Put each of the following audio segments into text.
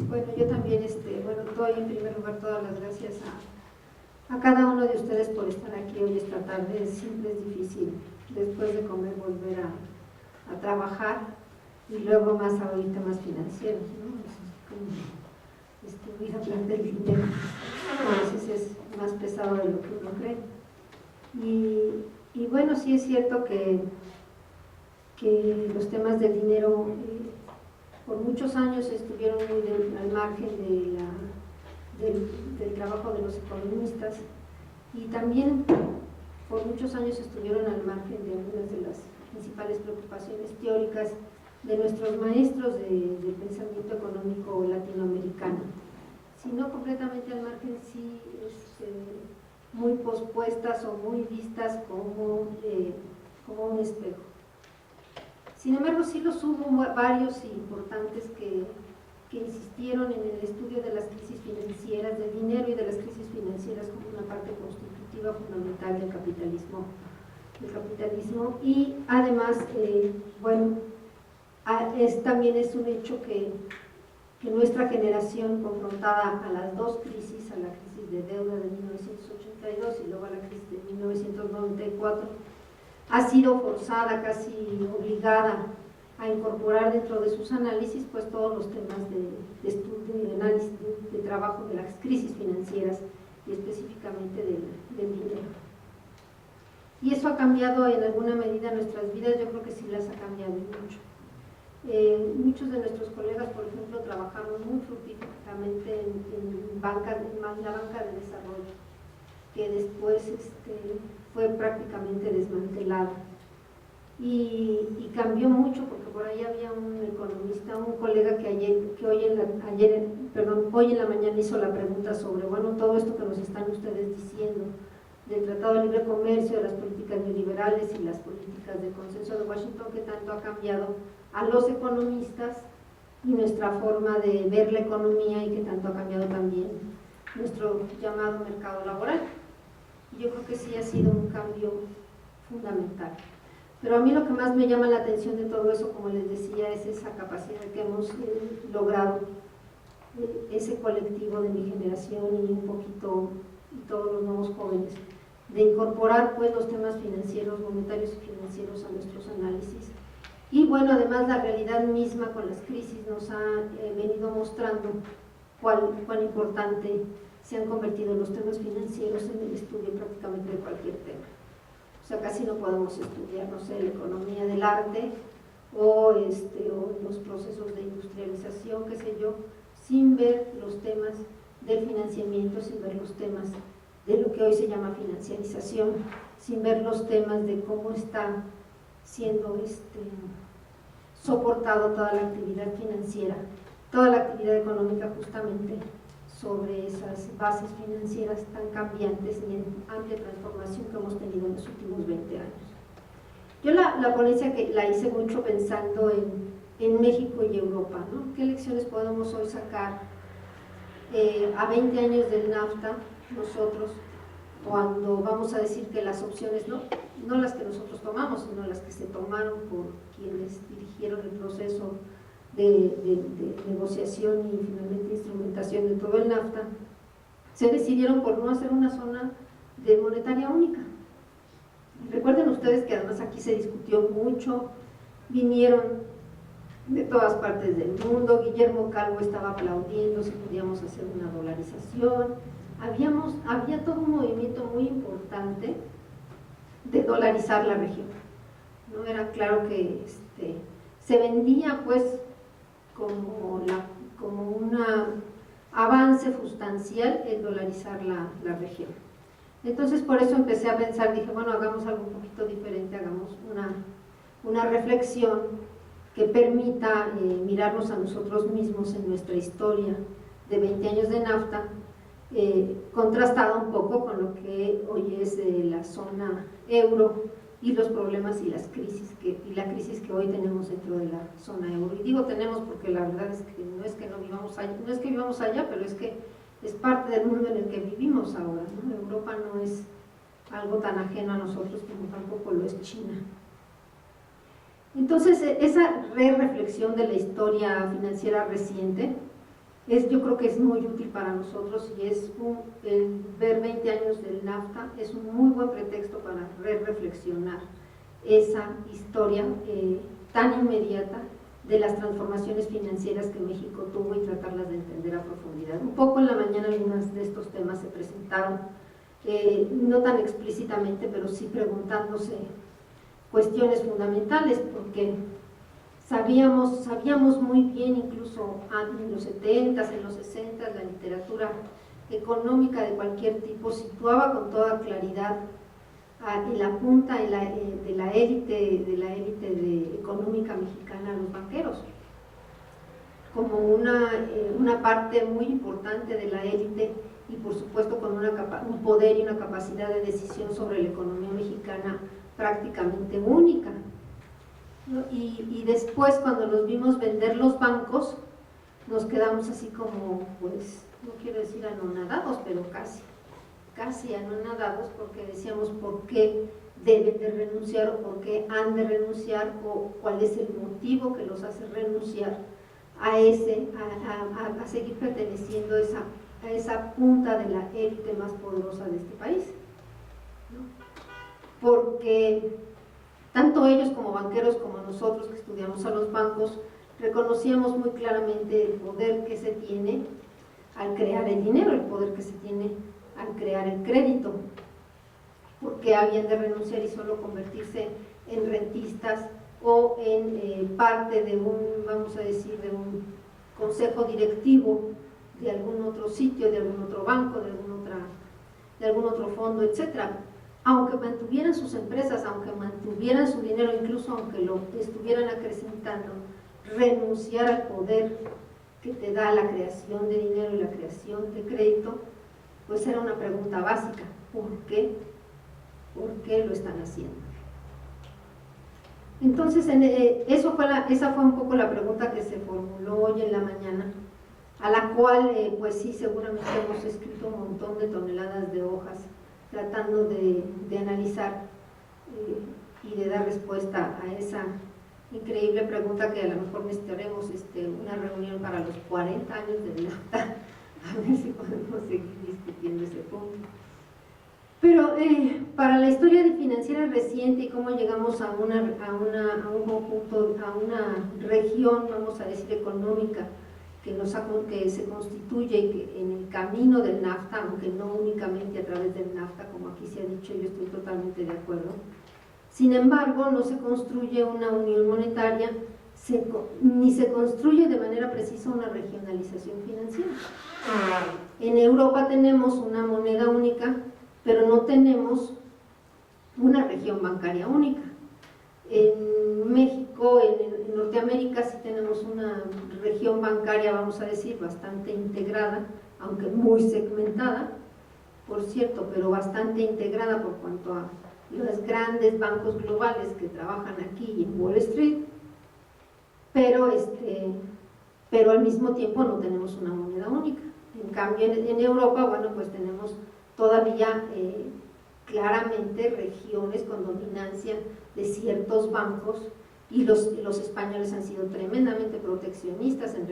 Bueno, yo también doy en primer lugar todas las gracias a cada uno de ustedes por estar aquí hoy esta tarde. Siempre es difícil después de comer volver a trabajar y luego más ahorita más financieros, ¿no? Es como ir a hablar del dinero, a veces es más pesado de lo que uno cree. Y bueno, sí es cierto que los temas del dinero por muchos años estuvieron muy al margen del trabajo de los economistas, y también por muchos años estuvieron al margen de algunas de las principales preocupaciones teóricas de nuestros maestros del pensamiento económico latinoamericano, sino completamente al margen, sí muy pospuestas o muy vistas como un espejo. Sin embargo, sí los hubo varios importantes que insistieron en el estudio de las crisis financieras, del dinero y de las crisis financieras como una parte constitutiva fundamental del capitalismo. Y además, también es un hecho que nuestra generación, confrontada a las dos crisis, a la crisis de deuda de 1982 y luego a la crisis de 1994, ha sido forzada, casi obligada, a incorporar dentro de sus análisis pues todos los temas de estudio y análisis de trabajo de las crisis financieras y específicamente del dinero. Y eso ha cambiado en alguna medida nuestras vidas. Yo creo que sí las ha cambiado mucho. Muchos de nuestros colegas, por ejemplo, trabajaron muy fructíferamente en la banca de desarrollo, que después fue prácticamente desmantelada, y cambió mucho, porque por ahí había un economista, un colega que hoy en la mañana hizo la pregunta sobre, todo esto que nos están ustedes diciendo del Tratado de Libre Comercio, de las políticas neoliberales y las políticas de consenso de Washington, que tanto ha cambiado a los economistas y nuestra forma de ver la economía, y que tanto ha cambiado también nuestro llamado mercado laboral. Yo creo que sí ha sido un cambio fundamental. Pero a mí lo que más me llama la atención de todo eso, como les decía, es esa capacidad que hemos logrado, ese colectivo de mi generación y un poquito todos los nuevos jóvenes, de incorporar pues los temas financieros, monetarios y financieros a nuestros análisis. Y bueno, además la realidad misma con las crisis nos ha venido mostrando cuán importante se han convertido los temas financieros en el estudio prácticamente de cualquier tema. O sea, casi no podemos estudiar, no sé, la economía del arte o los procesos de industrialización, qué sé yo, sin ver los temas del financiamiento, sin ver los temas de lo que hoy se llama financiarización, sin ver los temas de cómo está siendo soportado toda la actividad financiera, toda la actividad económica, justamente sobre esas bases financieras tan cambiantes y en amplia transformación que hemos tenido en los últimos 20 años. Yo la ponencia que la hice mucho pensando en México y Europa, ¿no? ¿Qué lecciones podemos hoy sacar a 20 años del NAFTA nosotros, cuando vamos a decir que las opciones, no las que nosotros tomamos, sino las que se tomaron por quienes dirigieron el proceso de negociación y finalmente instrumentación de todo el NAFTA, se decidieron por no hacer una zona de monetaria única? Recuerden ustedes que además aquí se discutió mucho, vinieron de todas partes del mundo, Guillermo Calvo estaba aplaudiendo si podíamos hacer una dolarización, había todo un movimiento muy importante de dolarizar la región, ¿no? Era claro que se vendía pues como un avance sustancial el dolarizar la región. Entonces por eso empecé a pensar, dije, hagamos algo un poquito diferente, hagamos una reflexión que permita mirarnos a nosotros mismos en nuestra historia de 20 años de NAFTA, contrastada un poco con lo que hoy es la zona euro y los problemas y las crisis la crisis que hoy tenemos dentro de la zona euro. Y digo tenemos porque la verdad es que no es que vivamos allá, pero es que es parte del mundo en el que vivimos ahora, ¿no? Europa no es algo tan ajeno a nosotros como tampoco lo es China. Entonces, esa reflexión de la historia financiera reciente yo creo que es muy útil para nosotros y el ver 20 años del NAFTA es un muy buen pretexto para reflexionar esa historia tan inmediata de las transformaciones financieras que México tuvo y tratarlas de entender a profundidad. Un poco en la mañana algunos de estos temas se presentaron, no tan explícitamente, pero sí preguntándose cuestiones fundamentales, porque sabíamos muy bien, incluso en los 70s, en los 60s, la literatura económica de cualquier tipo situaba con toda claridad en la punta de la élite económica mexicana a los banqueros, como una parte muy importante de la élite y por supuesto con un poder y una capacidad de decisión sobre la economía mexicana prácticamente única. Y después, cuando los vimos vender los bancos, nos quedamos así como, pues, no quiero decir anonadados, pero casi anonadados, porque decíamos por qué deben de renunciar o por qué han de renunciar o cuál es el motivo que los hace renunciar a seguir perteneciendo a esa punta de la élite más poderosa de este país, ¿no? Porque tanto ellos como banqueros como nosotros que estudiamos a los bancos reconocíamos muy claramente el poder que se tiene al crear el dinero, el poder que se tiene al crear el crédito, porque habían de renunciar y solo convertirse en rentistas o en parte de vamos a decir, de un consejo directivo de algún otro sitio, de algún otro banco, de algún otro fondo, etcétera. Aunque mantuvieran sus empresas, aunque mantuvieran su dinero, incluso aunque lo estuvieran acrecentando, renunciar al poder que te da la creación de dinero y la creación de crédito, pues era una pregunta básica: ¿por qué? ¿Por qué lo están haciendo? Entonces, esa fue un poco la pregunta que se formuló hoy en la mañana, a la cual, pues sí, seguramente hemos escrito un montón de toneladas de hojas tratando de analizar y de dar respuesta a esa increíble pregunta, que a lo mejor necesitaremos una reunión para los 40 años del NAFTA, a ver si podemos seguir discutiendo ese punto. Pero para la historia financiera reciente y cómo llegamos a un conjunto, a una región, vamos a decir, económica, que se constituye y que en el camino del NAFTA, aunque no únicamente a través del NAFTA, como aquí se ha dicho, yo estoy totalmente de acuerdo. Sin embargo, no se construye una unión monetaria, ni se construye de manera precisa una regionalización financiera. En Europa tenemos una moneda única, pero no tenemos una región bancaria única. En México, en Norteamérica, sí tenemos una región bancaria, vamos a decir, bastante integrada, aunque muy segmentada, por cierto, pero bastante integrada por cuanto a los grandes bancos globales que trabajan aquí en Wall Street, pero al mismo tiempo no tenemos una moneda única. En cambio, en Europa, bueno, pues tenemos todavía claramente regiones con dominancia de ciertos bancos, y los españoles han sido tremendamente proteccionistas en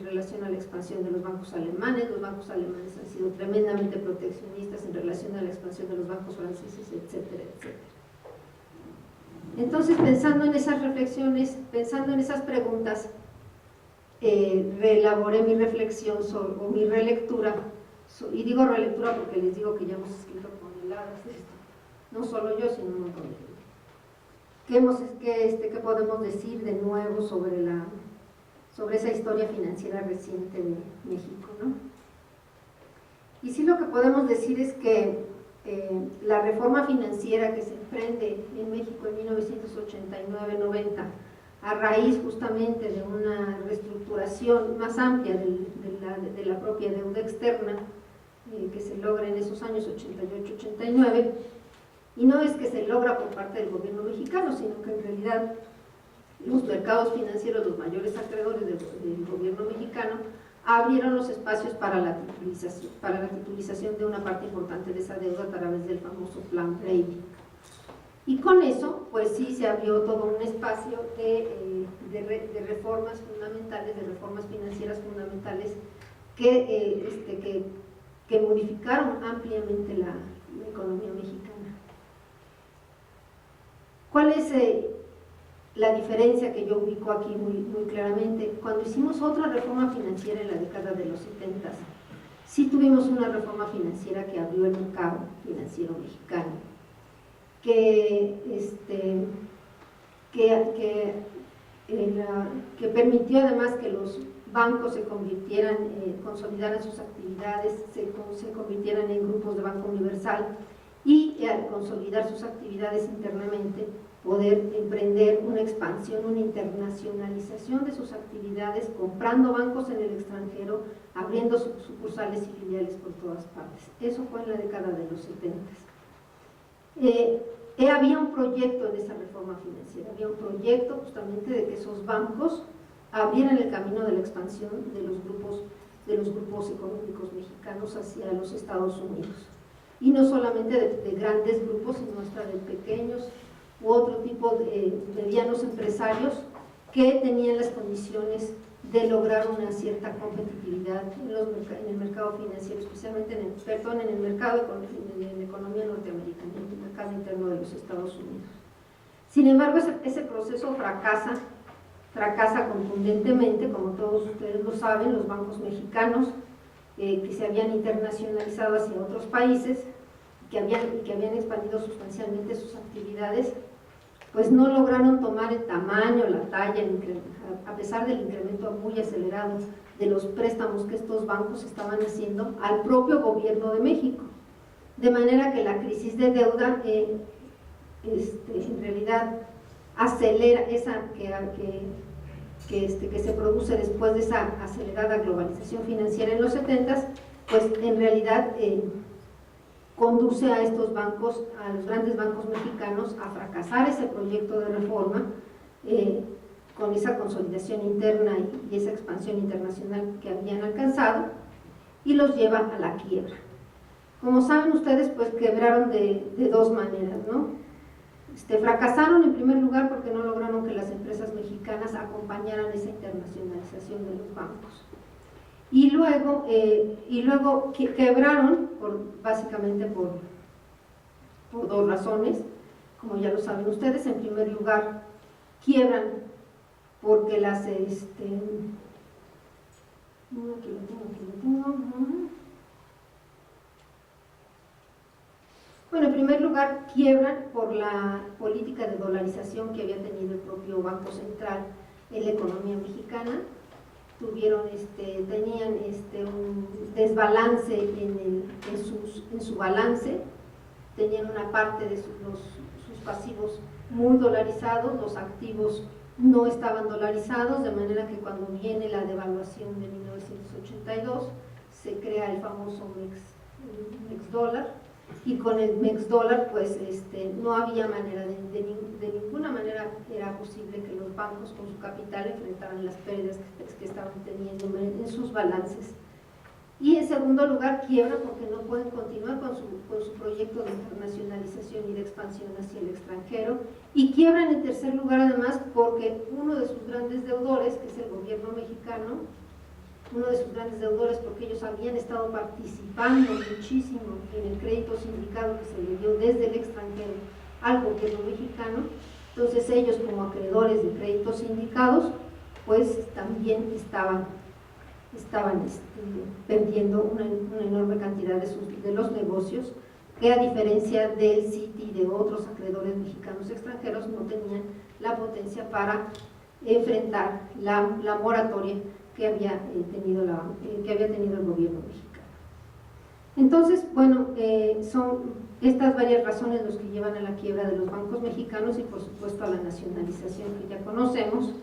relación a la expansión de los bancos alemanes han sido tremendamente proteccionistas en relación a la expansión de los bancos franceses, etcétera, etcétera. Entonces, pensando en esas reflexiones, pensando en esas preguntas, reelaboré mi reflexión o mi relectura, y digo relectura porque les digo que ya hemos escrito toneladas de esto, no solo yo, sino un montón de gente. ¿Qué podemos decir de nuevo sobre esa historia financiera reciente de México, ¿no? Y sí, lo que podemos decir es que la reforma financiera que se emprende en México en 1989-90, a raíz justamente de una reestructuración más amplia de la propia deuda externa que se logra en esos años 88-89, y no es que se logra por parte del gobierno mexicano, sino que en realidad los mercados financieros, los mayores acreedores del gobierno mexicano, abrieron los espacios para la titulización de una parte importante de esa deuda a través del famoso Plan Breivik. Y con eso, pues sí, se abrió todo un espacio de reformas fundamentales, de reformas financieras fundamentales que modificaron ampliamente la economía mexicana. ¿Cuál es la diferencia que yo ubico aquí muy claramente? Cuando hicimos otra reforma financiera en la década de los 70, sí tuvimos una reforma financiera que abrió el mercado financiero mexicano, que permitió además que los bancos se convirtieran, consolidaran sus actividades, se convirtieran en grupos de Banco Universal, y al consolidar sus actividades internamente, poder emprender una expansión, una internacionalización de sus actividades, comprando bancos en el extranjero, abriendo sucursales y filiales por todas partes. Eso fue en la década de los 70. Había un proyecto en esa reforma financiera, había un proyecto justamente de que esos bancos abrieran el camino de la expansión de los grupos económicos mexicanos hacia los Estados Unidos. Y no solamente de grandes grupos, sino hasta de pequeños u otro tipo de medianos empresarios que tenían las condiciones de lograr una cierta competitividad en el mercado financiero, especialmente en la economía norteamericana, en el mercado interno de los Estados Unidos. Sin embargo, ese proceso fracasa contundentemente, como todos ustedes lo saben. Los bancos mexicanos que se habían internacionalizado hacia otros países, que habían expandido sustancialmente sus actividades, pues no lograron tomar el tamaño, la talla, a pesar del incremento muy acelerado de los préstamos que estos bancos estaban haciendo al propio gobierno de México. De manera que la crisis de deuda en realidad acelera esa que se produce después de esa acelerada globalización financiera en los 70, pues en realidad conduce a estos bancos, a los grandes bancos mexicanos, a fracasar ese proyecto de reforma con esa consolidación interna y esa expansión internacional que habían alcanzado, y los lleva a la quiebra. Como saben ustedes, pues quebraron de dos maneras, ¿no? Fracasaron en primer lugar porque no lograron que las empresas mexicanas acompañaran esa internacionalización de los bancos. Y luego quebraron básicamente por dos razones, como ya lo saben ustedes. En primer lugar, quiebran porque Bueno, en primer lugar, quiebran por la política de dolarización que había tenido el propio Banco Central en la economía mexicana. Tenían un desbalance en su balance, tenían una parte de sus pasivos muy dolarizados, los activos no estaban dolarizados, de manera que cuando viene la devaluación de 1982 se crea el famoso MEX dólar. Y con el MEX dólar, pues no había manera, de ninguna manera era posible que los bancos con su capital enfrentaran las pérdidas que estaban teniendo en sus balances. Y en segundo lugar, quiebra porque no pueden continuar con su proyecto de internacionalización y de expansión hacia el extranjero. Y quiebran en tercer lugar además porque uno de sus grandes deudores, que es el gobierno mexicano, porque ellos habían estado participando muchísimo en el crédito sindicado que se le dio desde el extranjero al gobierno mexicano. Entonces ellos, como acreedores de créditos sindicados, pues también estaban perdiendo una enorme cantidad de los negocios, que a diferencia del Citi y de otros acreedores mexicanos extranjeros no tenían la potencia para enfrentar la moratoria que había tenido el gobierno mexicano. Entonces, bueno, son estas varias razones las que llevan a la quiebra de los bancos mexicanos y por supuesto a la nacionalización que ya conocemos.